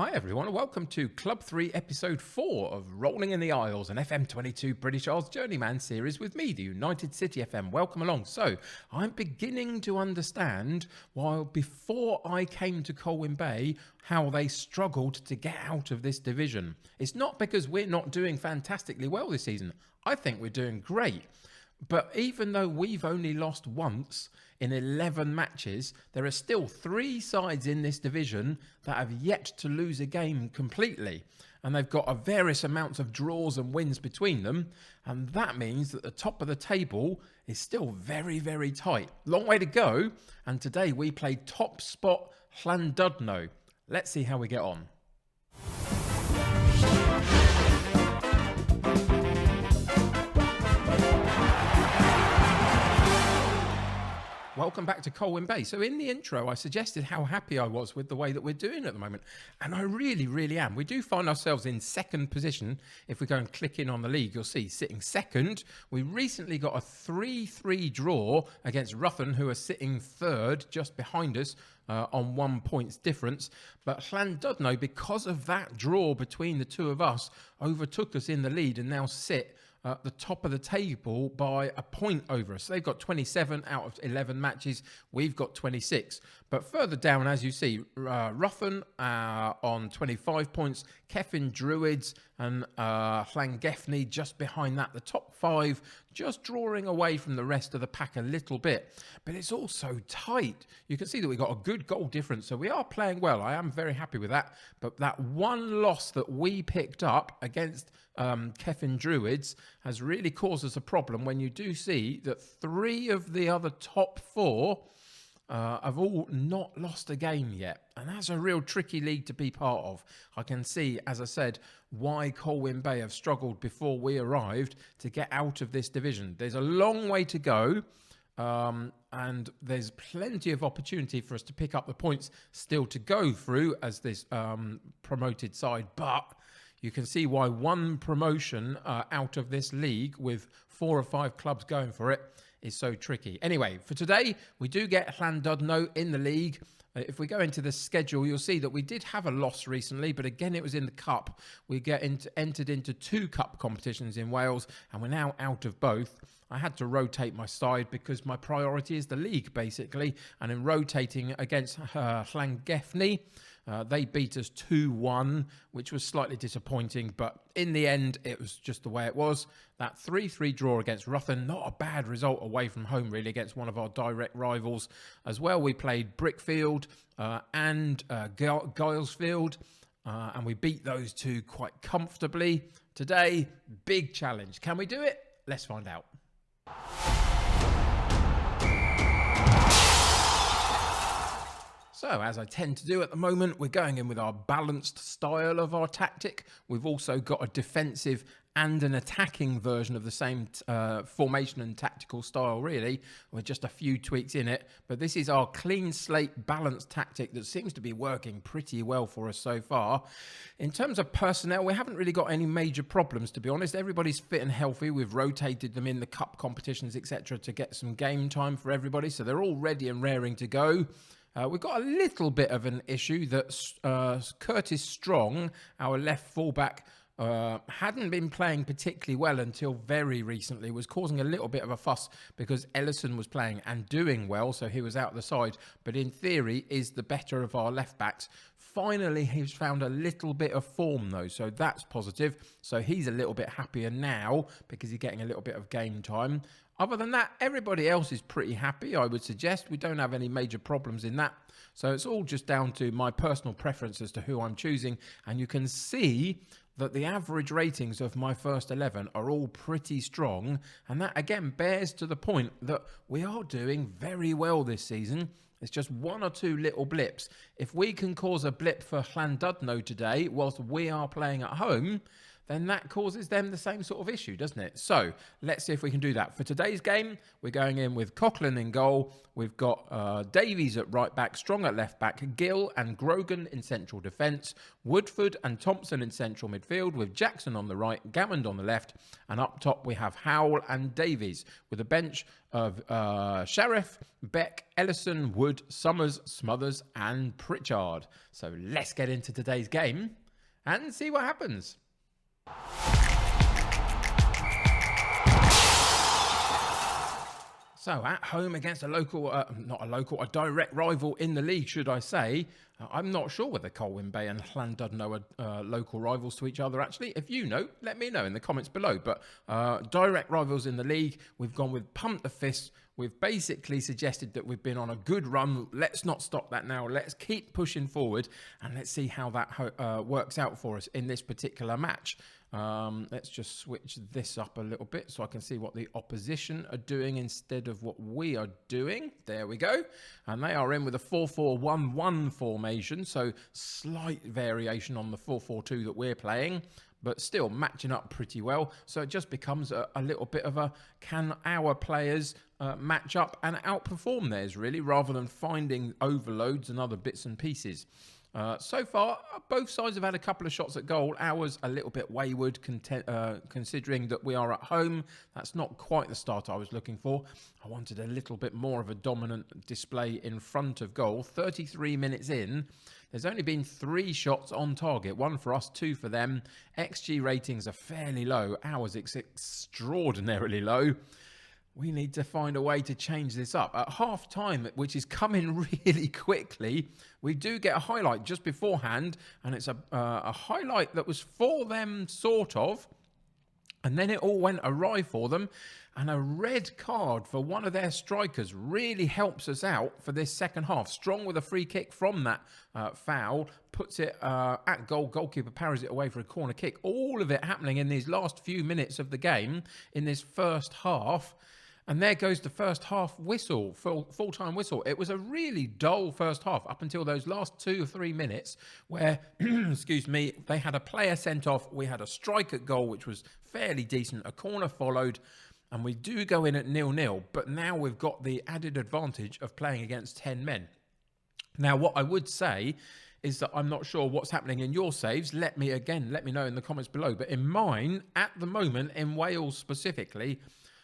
Hi everyone and welcome to Club 3 episode 4 of Rolling in the Isles, an FM22 British Isles Journeyman series with me, the United City FM. Welcome along. So, I'm beginning to understand why before I came to Colwyn Bay, how they struggled to get out of this division. It's not because we're not doing fantastically well this season. I think we're doing great. But even though we've only lost once in 11 matches, there are still 3 sides in this division that have yet to lose a game completely. And they've got a various amounts of draws and wins between them. And that means that the top of the table is still very, very tight. Long way to go. And today we played top spot Llandudno. Let's see how we get on. Welcome back to Colwyn Bay. So in the intro, I suggested how happy I was with the way that we're doing at the moment. And I really, really am. We do find ourselves in second position. If we go and click in on the league, you'll see sitting second. We recently got a 3-3 draw against Ruthin, who are sitting third just behind us on 1 point's difference. But Llandudno, because of that draw between the two of us, overtook us in the lead and now sit at the top of the table by a point over us. They've got 27 out of 11 matches. We've got 26. But further down, as you see, Ruthin on 25 points, Cefn Druids and Llangefni just behind that. The top 5 just drawing away from the rest of the pack a little bit. But it's all so tight. You can see that we've got a good goal difference. So we are playing well. I am very happy with that. But that one loss that we picked up against Cefn Druids has really caused us a problem when you do see that 3 of the other top 4 have all not lost a game yet. And that's a real tricky league to be part of. I can see, as I said, why Colwyn Bay have struggled before we arrived to get out of this division. There's a long way to go. And there's plenty of opportunity for us to pick up the points still to go through as this promoted side. But you can see why one promotion out of this league with 4 or 5 clubs going for it is so tricky. Anyway, for today, we do get Llandudno in the league. If we go into the schedule, you'll see that we did have a loss recently, but again, it was in the cup. We entered into 2 cup competitions in Wales, and we're now out of both. I had to rotate my side because my priority is the league, basically. And in rotating against Llangefni, they beat us 2-1, which was slightly disappointing. But in the end, it was just the way it was. That 3-3 draw against Ruthin, not a bad result away from home, really, against one of our direct rivals. As well, we played Brickfield and Gilesfield, and we beat those 2 quite comfortably. Today, big challenge. Can we do it? Let's find out. So, as I tend to do at the moment, we're going in with our balanced style of our tactic. We've also got a defensive and an attacking version of the same formation and tactical style, really, with just a few tweaks in it. But this is our clean slate balanced tactic that seems to be working pretty well for us so far. In terms of personnel, we haven't really got any major problems, to be honest. Everybody's fit and healthy. We've rotated them in the cup competitions, etc., to get some game time for everybody. So they're all ready and raring to go. We've got a little bit of an issue that Curtis Strong, our left fullback, hadn't been playing particularly well until very recently, was causing a little bit of a fuss because Ellison was playing and doing well, so he was out the side, but in theory is the better of our left backs. Finally, he's found a little bit of form though, so that's positive. So he's a little bit happier now because he's getting a little bit of game time. Other than that, everybody else is pretty happy, I would suggest. We don't have any major problems in that. So it's all just down to my personal preference as to who I'm choosing. And you can see that the average ratings of my first 11 are all pretty strong. And that, again, bears to the point that we are doing very well this season. It's just 1 or 2 little blips. If we can cause a blip for Llandudno today, whilst we are playing at home, then that causes them the same sort of issue, doesn't it? So let's see if we can do that. For today's game, we're going in with Coughlin in goal. We've got Davies at right back, Strong at left back, Gill and Grogan in central defence, Woodford and Thompson in central midfield, with Jackson on the right, Gammond on the left, and up top we have Howell and Davies, with a bench of Sheriff, Beck, Ellison, Wood, Summers, Smothers and Pritchard. So let's get into today's game and see what happens. So at home against a direct rival in the league, should I say. I'm not sure whether Colwyn Bay and Llandudno are local rivals to each other, actually. If you know, let me know in the comments below. But direct rivals in the league, we've gone with Pump the Fist. We've basically suggested that we've been on a good run. Let's not stop that now. Let's keep pushing forward and let's see how that works out for us in this particular match. Let's just switch this up a little bit so I can see what the opposition are doing instead of what we are doing. There we go. And they are in with a 4-4-1-1 formation. So slight variation on the 4-4-2 that we're playing, but still matching up pretty well. So it just becomes a little bit of a, can our players match up and outperform theirs, really, rather than finding overloads and other bits and pieces. So far, both sides have had a couple of shots at goal. Ours a little bit wayward, considering that we are at home. That's not quite the start I was looking for. I wanted a little bit more of a dominant display in front of goal. 33 minutes in, there's only been 3 shots on target. 1 for us, 2 for them. XG ratings are fairly low. Ours extraordinarily low. We need to find a way to change this up. At half time, which is coming really quickly, we do get a highlight just beforehand, and it's a highlight that was for them, sort of, and then it all went awry for them, and a red card for one of their strikers really helps us out for this second half. Strong with a free kick from that foul, puts it at goal. Goalkeeper parries it away for a corner kick. All of it happening in these last few minutes of the game, in this first half. And there goes the first half whistle, full-time whistle. It was a really dull first half up until those last 2 or 3 minutes where, excuse me, they had a player sent off. We had a strike at goal, which was fairly decent. A corner followed, and we do go in at 0-0. But now we've got the added advantage of playing against 10 men. Now, what I would say is that I'm not sure what's happening in your saves. Let me know in the comments below. But in mine, at the moment, in Wales specifically,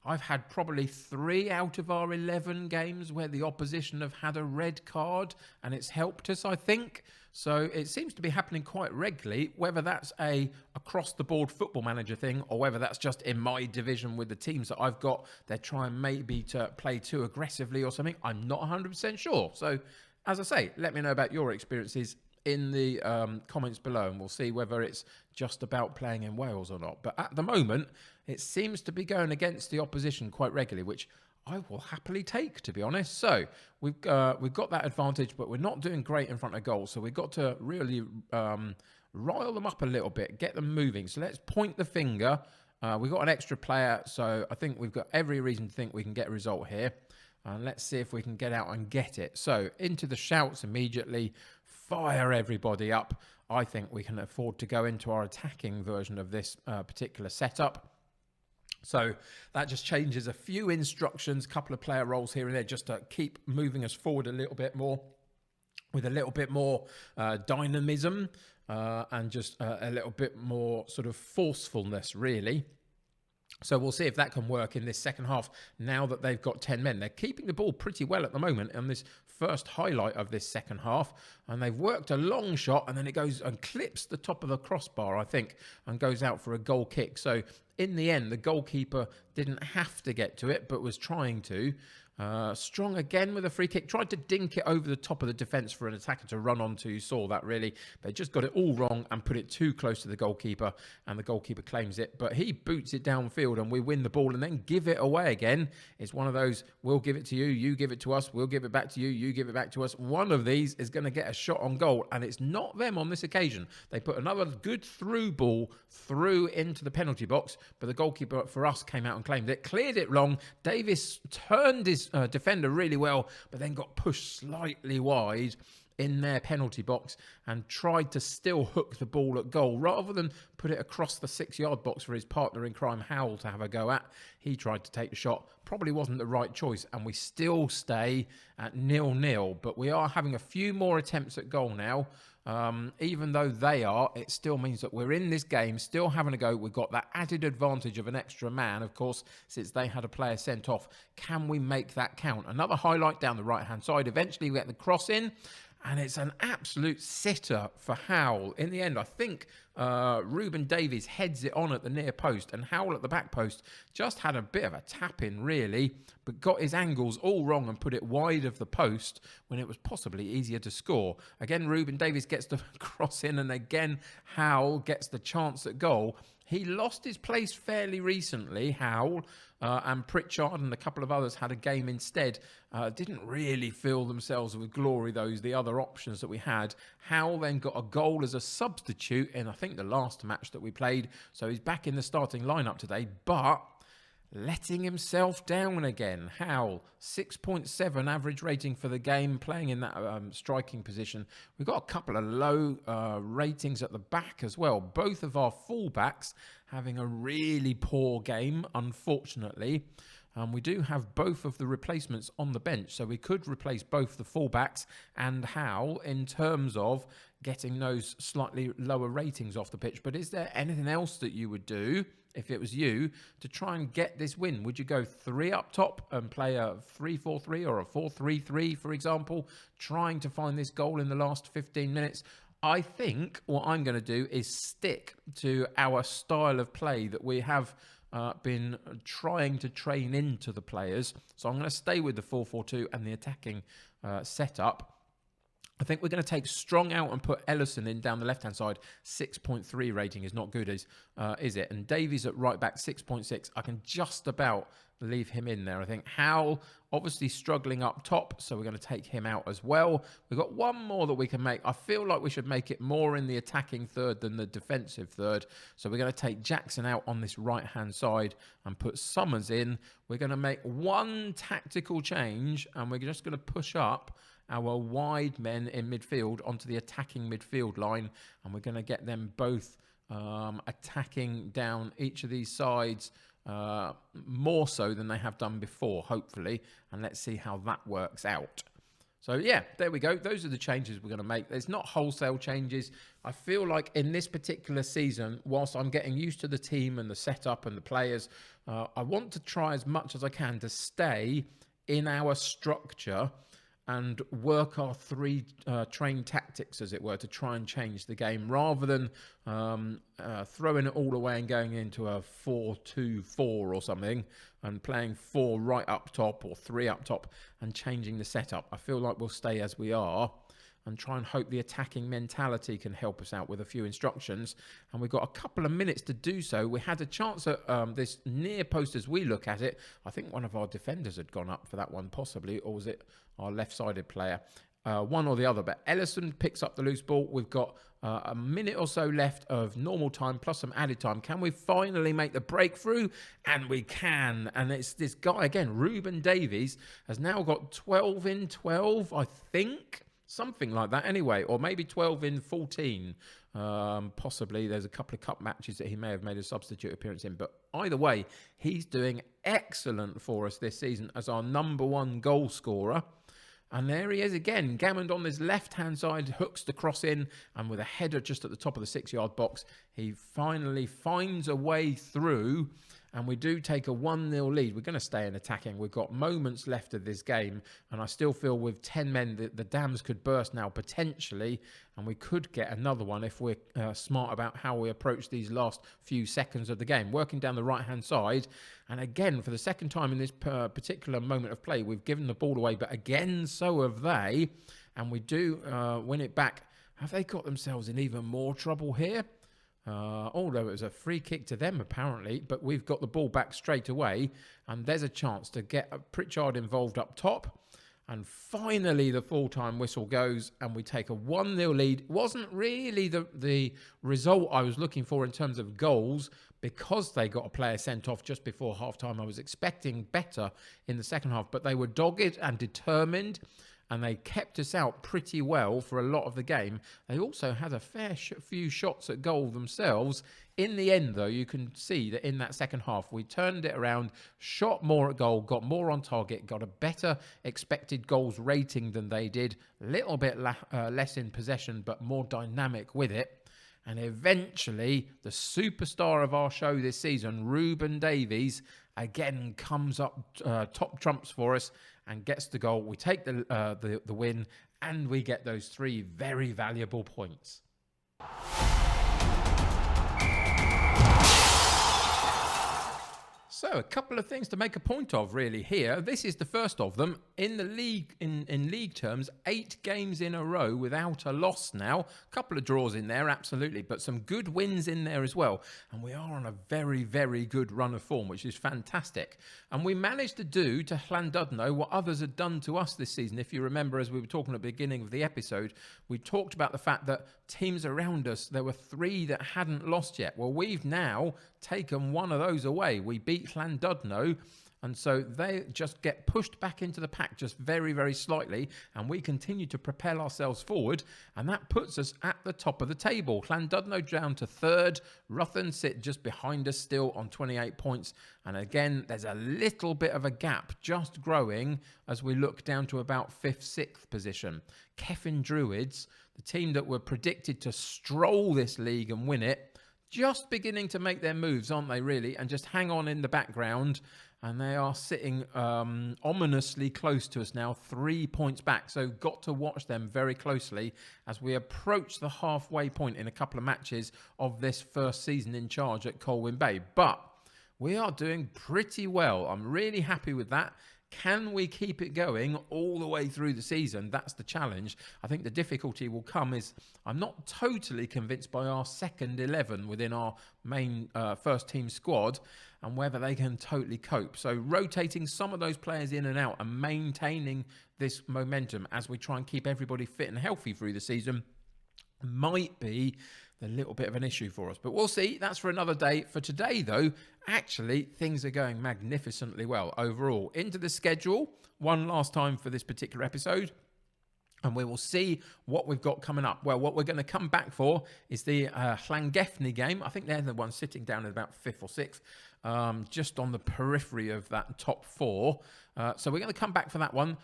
I've had probably 3 out of our 11 games where the opposition have had a red card, and it's helped us, I think. So it seems to be happening quite regularly, whether that's a across-the-board Football Manager thing or whether that's just in my division with the teams that I've got. They're trying maybe to play too aggressively or something. I'm not 100% sure. So, as I say, let me know about your experiences in the comments below, and we'll see whether it's just about playing in Wales or not. But at the moment, it seems to be going against the opposition quite regularly, which I will happily take, to be honest. So we've got that advantage, but we're not doing great in front of goal. So we've got to really rile them up a little bit, get them moving. So let's point the finger. We've got an extra player, so I think we've got every reason to think we can get a result here. And let's see if we can get out and get it. So into the shouts immediately. Fire everybody up. I think we can afford to go into our attacking version of this particular setup. So that just changes a few instructions, couple of player roles here and there, just to keep moving us forward a little bit more, with a little bit more dynamism and just a little bit more sort of forcefulness, really. So we'll see if that can work in this second half now that they've got 10 men. They're keeping the ball pretty well at the moment on this first highlight of this second half. And they've worked a long shot, and then it goes and clips the top of the crossbar, I think, and goes out for a goal kick. So in the end, the goalkeeper didn't have to get to it, but was trying to. Strong again with a free kick. Tried to dink it over the top of the defence for an attacker to run onto. You saw that, really. They just got it all wrong and put it too close to the goalkeeper, and the goalkeeper claims it. But he boots it downfield, and we win the ball and then give it away again. It's one of those, we'll give it to you, you give it to us, we'll give it back to you, you give it back to us. One of these is going to get a shot on goal, and it's not them on this occasion. They put another good through ball through into the penalty box, but the goalkeeper for us came out and claimed it. Cleared it long. Davis turned his defender really well, but then got pushed slightly wide in their penalty box and tried to still hook the ball at goal rather than put it across the 6-yard box for his partner in crime, Howell, to have a go at. He tried to take the shot. Probably wasn't the right choice, and we still stay at 0-0. But we are having a few more attempts at goal now. Even though they are, it still means that we're in this game, still having a go. We've got that added advantage of an extra man, of course, since they had a player sent off. Can we make that count? Another highlight down the right-hand side. Eventually, we get the cross in, and it's an absolute sitter for Howell. In the end, I think Ruben Davies heads it on at the near post, and Howell at the back post just had a bit of a tap-in, really, but got his angles all wrong and put it wide of the post when it was possibly easier to score. Again, Ruben Davies gets the cross in, and again, Howell gets the chance at goal. He lost his place fairly recently, Howell, and Pritchard and a couple of others had a game instead. Didn't really fill themselves with glory, the other options that we had. Howell then got a goal as a substitute in, I think, the last match that we played. So he's back in the starting lineup today, but letting himself down again. Howell, 6.7 average rating for the game, playing in that striking position. We've got a couple of low ratings at the back as well. Both of our fullbacks having a really poor game, unfortunately. We do have both of the replacements on the bench, so we could replace both the fullbacks and Howell in terms of getting those slightly lower ratings off the pitch. But is there anything else that you would do if it was you to try and get this win? Would you go 3 up top and play a 3-4-3 or a 4-3-3, for example, trying to find this goal in the last 15 minutes? I think what I'm going to do is stick to our style of play that we have been trying to train into the players. So I'm going to stay with the 4-4-2 and the attacking setup. I think we're going to take Strong out and put Ellison in down the left-hand side. 6.3 rating is not good, is it? And Davies at right back, 6.6. I can just about leave him in there. I think Howell, obviously struggling up top, so we're going to take him out as well. We've got one more that we can make. I feel like we should make it more in the attacking third than the defensive third. So we're going to take Jackson out on this right-hand side and put Summers in. We're going to make one tactical change, and we're just going to push up our wide men in midfield onto the attacking midfield line, and we're going to get them both attacking down each of these sides more so than they have done before, hopefully, and let's see how that works out. So yeah, there we go. Those are the changes we're going to make. There's not wholesale changes. I feel like in this particular season, whilst I'm getting used to the team and the setup and the players, I want to try as much as I can to stay in our structure and work our 3 trained tactics, as it were, to try and change the game, rather than throwing it all away and going into a 4-2-4 or something and playing 4 right up top or 3 up top and changing the setup. I feel like we'll stay as we are and try and hope the attacking mentality can help us out with a few instructions. And we've got a couple of minutes to do so. We had a chance at this near post as we look at it. I think one of our defenders had gone up for that one, possibly, or was it our left-sided player? One or the other, but Ellison picks up the loose ball. We've got a minute or so left of normal time plus some added time. Can we finally make the breakthrough? And we can. And it's this guy again, Ruben Davies, has now got 12 in 12, I think. Something like that anyway, or maybe 12 in 14. Possibly there's a couple of cup matches that he may have made a substitute appearance in. But either way, he's doing excellent for us this season as our #1 goal scorer. And there he is again. Gammond on this left-hand side hooks the cross in, and with a header just at the top of the 6-yard box, he finally finds a way through, and we do take a 1-0 lead. We're going to stay in attacking. We've got moments left of this game, and I still feel with 10 men that the dams could burst now potentially, and we could get another one if we're smart about how we approach these last few seconds of the game. Working down the right-hand side, and again, for the second time in this particular moment of play, we've given the ball away, but again, so have they, and we do win it back. Have they got themselves in even more trouble here? Although it was a free kick to them apparently, but we've got the ball back straight away, and there's a chance to get Pritchard involved up top, and finally the full-time whistle goes and we take a 1-0 lead. Wasn't really the result I was looking for in terms of goals, because they got a player sent off just before half-time. I was expecting better in the second half, but they were dogged and determined, and they kept us out pretty well for a lot of the game. They also had a fair few shots at goal themselves. In the end, though, you can see that in that second half, we turned it around, shot more at goal, got more on target, got a better expected goals rating than they did, a little bit less in possession, but more dynamic with it. And eventually, the superstar of our show this season, Ruben Davies, again comes up top trumps for us and gets the goal. We take the win, and we get those 3 very valuable points. So a couple of things to make a point of really here. This is the first of them. In the league, in league terms, 8 games in a row without a loss now. A couple of draws in there, absolutely, but some good wins in there as well. And we are on a very, very good run of form, which is fantastic. And we managed to do to Llandudno what others had done to us this season. If you remember, as we were talking at the beginning of the episode, we talked about the fact that teams around us, there were 3 that hadn't lost yet. Well, we've now taken one of those away. We beat Llandudno, and so they just get pushed back into the pack just very, very slightly, and we continue to propel ourselves forward, and that puts us at the top of the table. Llandudno down to 3rd, Ruthin sit just behind us still on 28 points, and again there's a little bit of a gap just growing as we look down to about 5th, 6th position. Kefin Druids, the team that were predicted to stroll this league and win it, just beginning to make their moves, aren't they, really? And just hang on in the background. And they are sitting ominously close to us now, 3 points back. So got to watch them very closely as we approach the halfway point in a couple of matches of this first season in charge at Colwyn Bay. But we are doing pretty well. I'm really happy with that. Can we keep it going all the way through the season? That's the challenge. I think the difficulty will come is I'm not totally convinced by our second 11 within our main first team squad and whether they can totally cope. So rotating some of those players in and out and maintaining this momentum as we try and keep everybody fit and healthy through the season might be a little bit of an issue for us, but we'll see. That's for another day. For today, though, actually, things are going magnificently well overall. Into the schedule, one last time for this particular episode, and we will see what we've got coming up. Well, what we're going to come back for is the Llangefni game. I think they're the ones sitting down at about 5th or 6th, just on the periphery of that top 4. So we're going to come back for that one,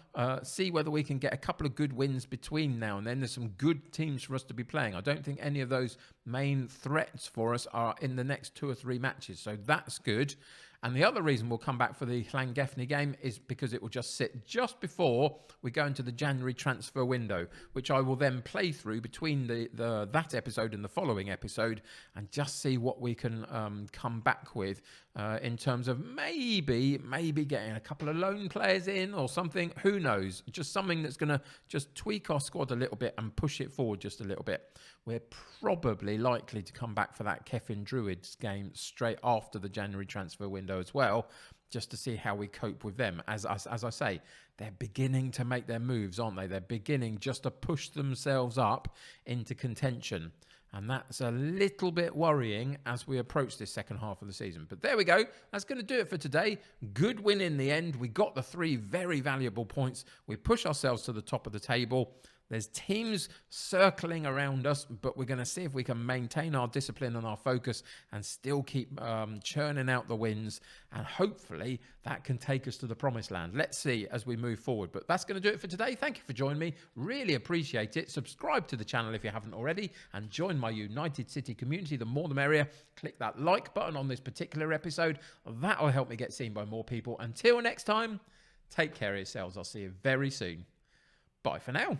see whether we can get a couple of good wins between now and then. There's some good teams for us to be playing. I don't think any of those main threats for us are in the next 2 or 3 matches, so that's good. And the other reason we'll come back for the Llangefni game is because it will just sit just before we go into the January transfer window, which I will then play through between that episode and the following episode and just see what we can come back with in terms of maybe getting a couple of loan players in or something. Who knows? Just something that's going to just tweak our squad a little bit and push it forward just a little bit. We're probably likely to come back for that Kefin Druids game straight after the January transfer window as well, just to see how we cope with them. As I say, they're beginning to make their moves, aren't they? They're beginning just to push themselves up into contention. And that's a little bit worrying as we approach this second half of the season. But there we go. That's going to do it for today. Good win in the end. We got the 3 very valuable points. We push ourselves to the top of the table. There's teams circling around us, but we're going to see if we can maintain our discipline and our focus and still keep churning out the wins. And hopefully that can take us to the promised land. Let's see as we move forward. But that's going to do it for today. Thank you for joining me. Really appreciate it. Subscribe to the channel if you haven't already and join my United City community. The more the merrier. Click that like button on this particular episode. That will help me get seen by more people. Until next time, take care of yourselves. I'll see you very soon. Bye for now.